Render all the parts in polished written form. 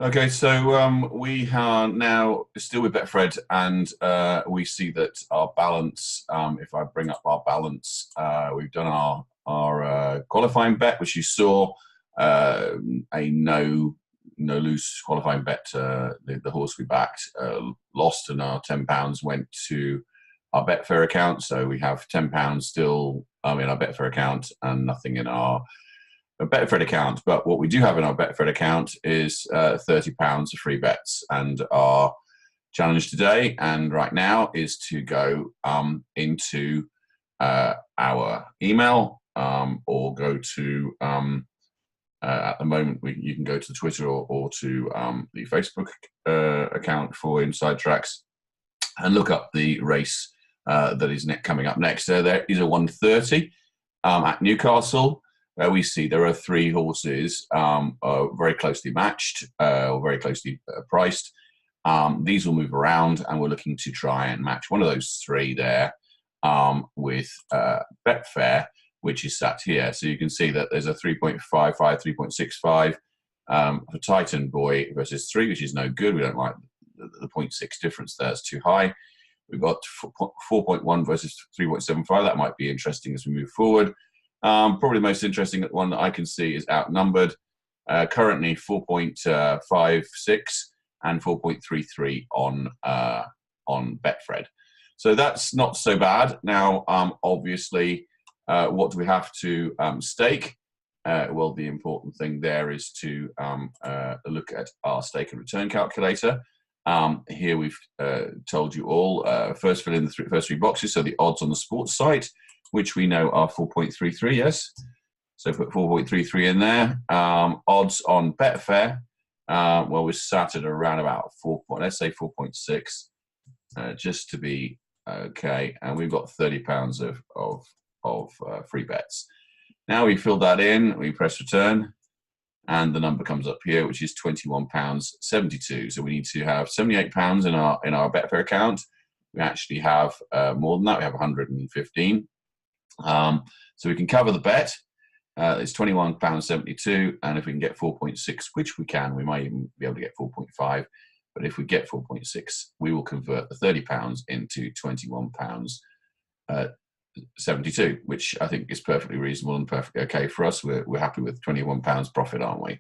Okay, so we are now still with Betfred, and we see that our balance. If I bring up our balance, we've done our qualifying bet, which you saw uh, a no lose qualifying bet. The horse we backed lost, and our £10 went to our Betfair account. So we have £10 still in our Betfair account, and nothing in our a Betfred account. But what we do have in our Betfred account is £30 of free bets. And our challenge today and right now is to go into our email or go to, at the moment, you can go to Twitter or to the Facebook account for Inside Tracks and look up the race that is coming up next. There is a 1:30 at Newcastle. We see there are three horses very closely matched or very closely priced. These will move around, and we're looking to try and match one of those three there with Betfair, which is sat here. So you can see that there's a 3.55, 3.65 for Titan Boy versus 3, which is no good. We don't like the 0.6 difference there. It's too high. We've got 4.1 versus 3.75. That might be interesting as we move forward. Probably the most interesting one that I can see is Outnumbered, currently 4.56 and 4.33 on Betfred. So that's not so bad. Now, obviously, what do we have to stake? Well, the important thing there is to look at our stake and return calculator. Here we've told you all, first fill in the first three boxes, so the odds on the sports site, which we know are 4.33, yes. So put 4.33 in there. Odds on Betfair, well, we're sat at around about let's say 4.6, just to be okay. And we've got £30 of free bets. Now we fill that in, we press return, and the number comes up here, which is £21.72. So we need to have £78 in our Betfair account. We actually have more than that. We have 115. So we can cover the bet. It's £21.72, and if we can get 4.6, which we can, we might even be able to get 4.5. But if we get 4.6, we will convert the £30 into £21.72, which I think is perfectly reasonable and perfectly okay for us. We're happy with £21 profit, aren't we?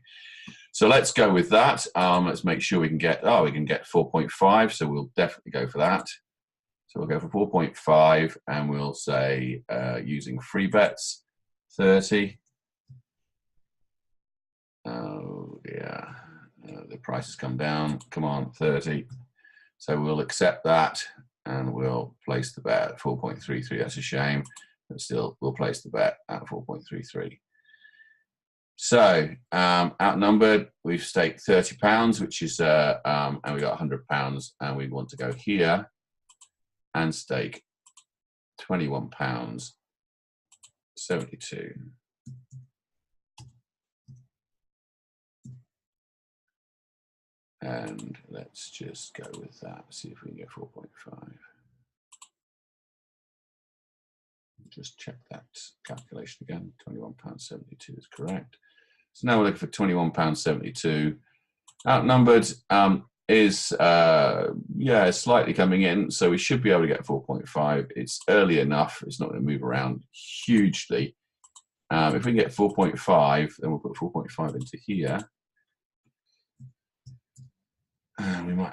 So let's go with that. Let's make sure we can get 4.5. So we'll definitely go for that. So we'll go for 4.5, and we'll say using free bets 30. Oh yeah, the price has come down. Come on, 30. So we'll accept that, and we'll place the bet at 4.33. That's a shame, but still, we'll place the bet at 4.33. So Outnumbered, we've staked £30, which is and we got £100, and we want to go here and stake £21.72. And let's just go with that, see if we can get 4.5. Just check that calculation again. £21.72 is correct. So now we're looking for £21.72. Outnumbered is slightly coming in, so we should be able to get 4.5. It's early enough. It's not going to move around hugely. If we can get 4.5, then we'll put 4.5 into here. We might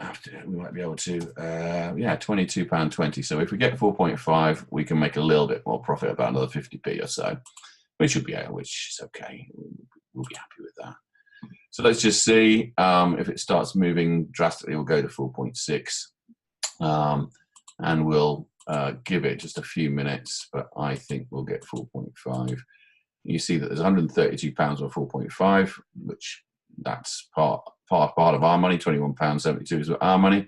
be able to, £22.20. So if we get 4.5, we can make a little bit more profit, about another 50p or so, which is okay. We'll be happy with that. So let's just see if it starts moving drastically. We'll go to 4.6, and we'll give it just a few minutes, but I think we'll get 4.5. You see that there's £132 on 4.5, which that's part of our money. £21.72 is our money.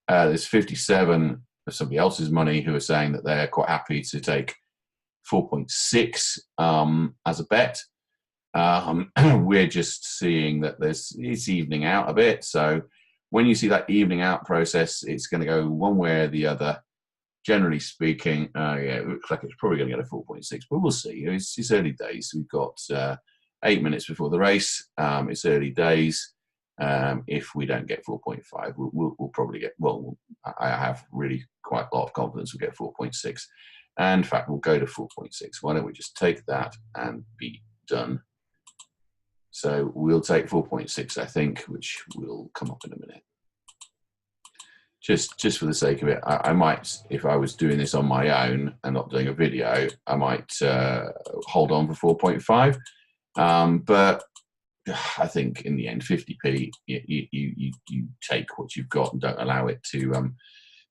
There's 57 of somebody else's money who are saying that they're quite happy to take 4.6 as a bet. We're just seeing that it's evening out a bit. So when you see that evening out process, it's going to go one way or the other. Generally speaking, it looks like it's probably going to get a 4.6, but we'll see. It's early days. We've got 8 minutes before the race. It's early days. If we don't get 4.5, we'll probably get, well, I have really quite a lot of confidence we'll get 4.6. And in fact, we'll go to 4.6. Why don't we just take that and be done? So we'll take 4.6, I think, which will come up in a minute. Just for the sake of it, I might, if I was doing this on my own and not doing a video, I might hold on for 4.5. But I think in the end, 50p, you take what you've got and don't allow it to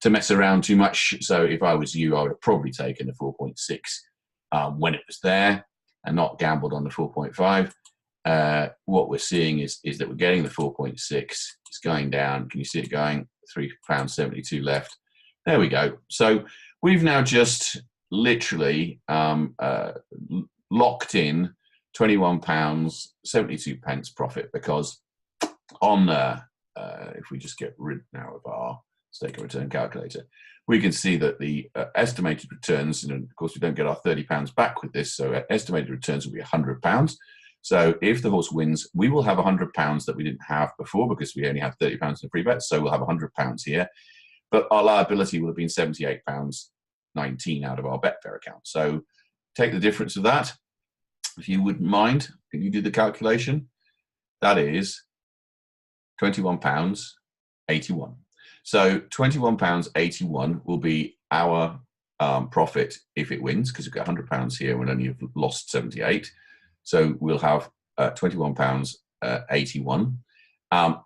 mess around too much. So if I was you, I would have probably taken the 4.6 when it was there and not gambled on the 4.5. What we're seeing is that we're getting the 4.6. It's going down. Can you see it going? £3.72 left. There we go. So we've now just literally locked in £21.72 profit, because on if we just get rid now of our stake and return calculator, we can see that the estimated returns, and of course we don't get our £30 back with this, so estimated returns will be £100. So if the horse wins, we will have £100 that we didn't have before, because we only have £30 in free bets, so we'll have £100 here. But our liability will have been £78.19 out of our Betfair account. So take the difference of that. If you wouldn't mind, can you do the calculation? That is £21.81. So £21.81 will be our profit if it wins, because we've got £100 here and only have lost 78. So we'll have £21.81.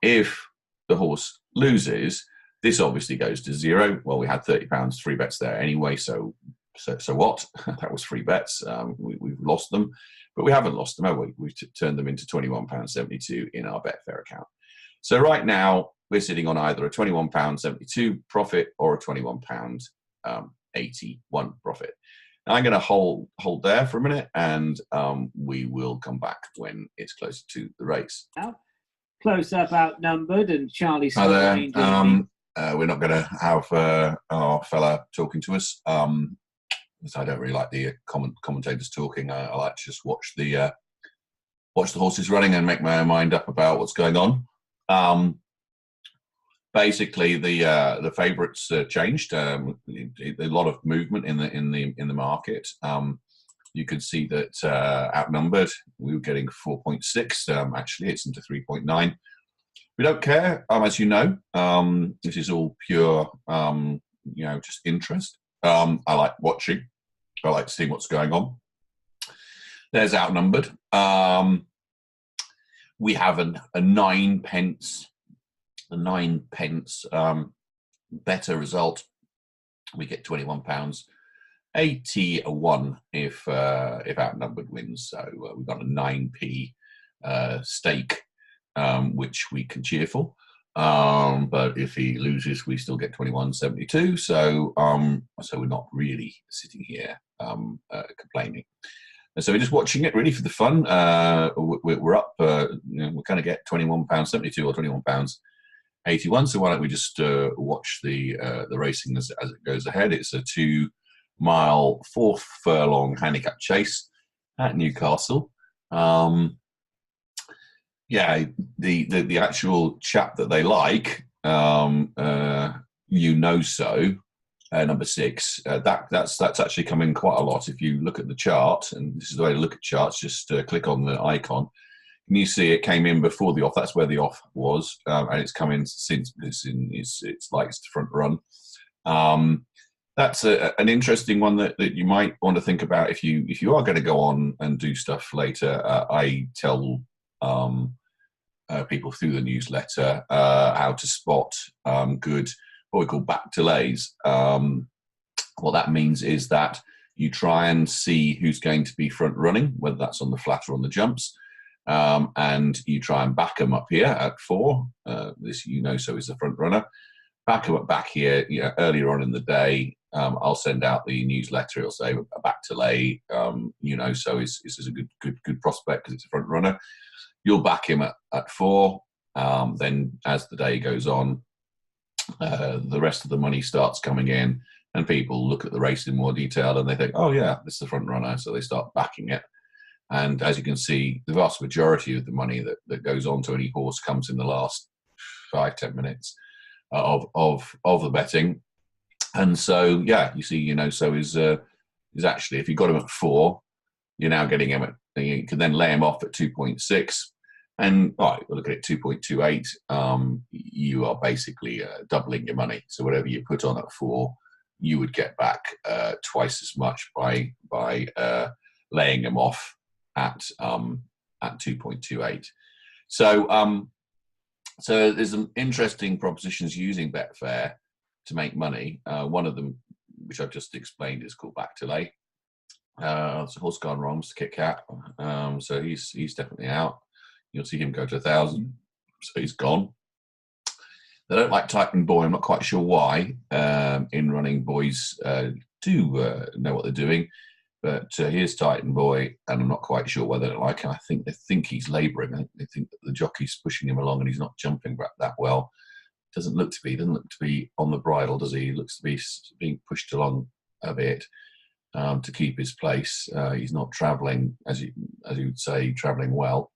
If the horse loses, this obviously goes to zero. Well, we had £30 free bets there anyway, so what? That was free bets. We've lost them, but we haven't lost them, have we? We've turned them into £21.72 in our Betfair account. So right now, we're sitting on either a £21.72 profit or a £21.81 profit. Now I'm going to hold there for a minute, and we will come back when it's closer to the race. Close up outnumbered, and Charlie. Hi there. We're not going to have our fella talking to us. Because I don't really like the commentators talking. I like to just watch the horses running and make my own mind up about what's going on. Basically, the favourites changed. A lot of movement in the market. You could see that outnumbered, we were getting 4.6. Actually, it's into 3.9. We don't care, as you know. This is all pure, just interest. I like watching. I like seeing what's going on. There's outnumbered. We have a 9 pence. The 9 pence better result. We get £21.81 if outnumbered wins. So we've got a 9p stake, which we can cheer for. But if he loses, we still get £21.72. So we're not really sitting here complaining. And so we're just watching it really for the fun. We're up. We're going to get £21.72 or £21.81. So why don't we just watch the racing as it goes ahead? It's a 2-mile, 4th furlong handicap chase at Newcastle. Yeah, the actual chap that they like, number 6. That's actually come in quite a lot. If you look at the chart, and this is the way to look at charts, just click on the icon. And you see it came in before the off. That's where the off was, and it's come in since. It's like it's the front run. That's an interesting one that you might want to think about if you are going to go on and do stuff later. I tell people through the newsletter how to spot good, what we call back delays. What that means is that you try and see who's going to be front running, whether that's on the flat or on the jumps, and you try and back them up here at 4. This so is the front runner. Back them up back here. Earlier on in the day, I'll send out the newsletter. It'll say a back delay. So is a good prospect because it's a front runner. You'll back him at 4. Then as the day goes on, the rest of the money starts coming in, and people look at the race in more detail and they think, oh yeah, this is the front runner. So they start backing it. And as you can see, the vast majority of the money that goes on to any horse comes in the last 5-10 minutes of the betting. And so, yeah, you see, so is actually, if you got him at 4, you're now getting him you can then lay him off at 2.6. And all right, we'll look at it 2.28. You are basically doubling your money. So whatever you put on at 4, you would get back twice as much by laying him off at 2.28. So there's some interesting propositions using Betfair to make money. One of them, which I've just explained, is called Back to Lay. It's a horse gone wrong, Mr. Kit Kat. So he's definitely out. You'll see him go to 1,000. So he's gone. They don't like Titan Boy. I'm not quite sure why. In running, boys do know what they're doing. But here's Titan Boy, and I'm not quite sure whether they like him. I think they think he's labouring. I think they think that the jockey's pushing him along and he's not jumping back that well. Doesn't look to be on the bridle, does he? He looks to be being pushed along a bit to keep his place. He's not travelling, as you would say, travelling well.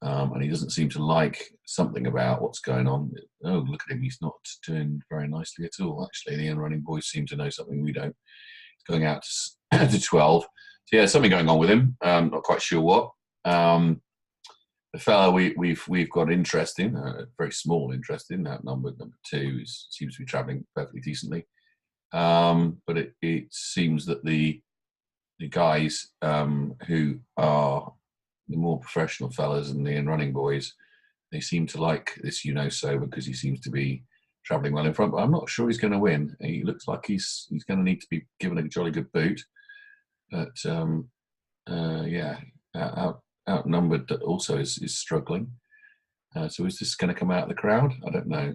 And he doesn't seem to like something about what's going on. Oh, look at him. He's not doing very nicely at all, actually. The running boys seem to know something we don't. He's going out to 12. So, yeah, something going on with him. Not quite sure what. The fellow we've got interest in, very small interest in, number 2, seems to be travelling perfectly decently. But it seems that the guys who are the more professional fellas and the running boys, they seem to like this so because he seems to be travelling well in front. But I'm not sure he's going to win. He looks like he's going to need to be given a jolly good boot. But yeah, outnumbered also is struggling. So is this going to come out of the crowd? I don't know.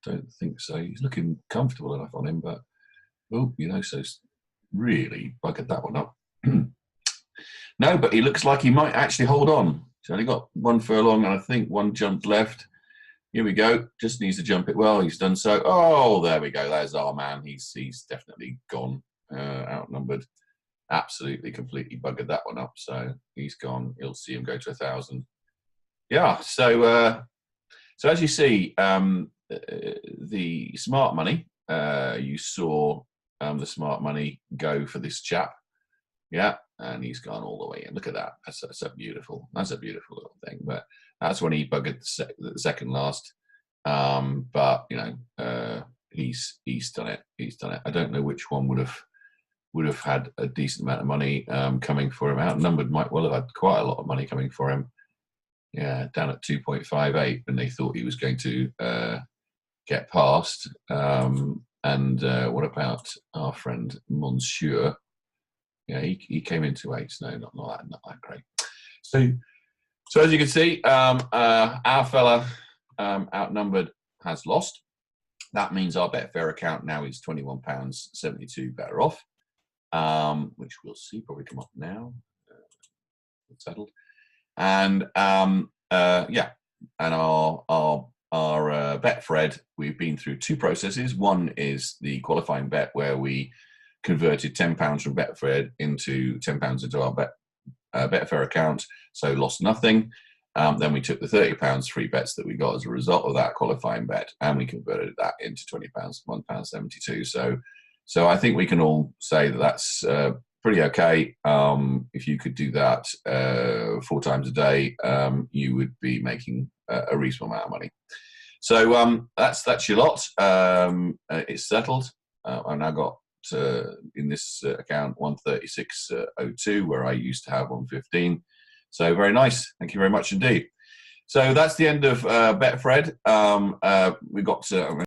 Don't think so. He's looking comfortable enough on him, but so's really buggered that one up. No, but he looks like he might actually hold on. He's only got 1 furlong, and I think 1 jump left. Here we go. Just needs to jump it well. He's done so. Oh, there we go. There's our man. He's definitely gone, outnumbered. Absolutely, completely buggered that one up. So he's gone. You'll see him go to 1,000. Yeah. So as you see, the smart money. You saw the smart money go for this chap. Yeah, and he's gone all the way in. Look at that. That's a beautiful little thing. But that's when he buggered the second last. But he's done it. He's done it. I don't know which one would have had a decent amount of money coming for him. Outnumbered might well have had quite a lot of money coming for him. Yeah, down at 2.58, and they thought he was going to get past. And what about our friend Monsieur? Yeah, he came into 8. No, not that great. So as you can see, our fella outnumbered has lost. That means our Betfair account now is £21.72 better off, which we'll see probably come up now. Settled, and yeah, and our Betfred, we've been through 2 processes. One is the qualifying bet where we converted £10 from Betfred into £10 into our Betfair account, so lost nothing. Then we took the £30 free bets that we got as a result of that qualifying bet, and we converted that into £20, £1.72. So I think we can all say that that's pretty okay. If you could do that 4 times a day, you would be making a reasonable amount of money. So that's your lot. It's settled. I've now got in this account 136.02, where I used to have 115. So very nice. Thank you very much indeed. So that's the end of Betfred. We got.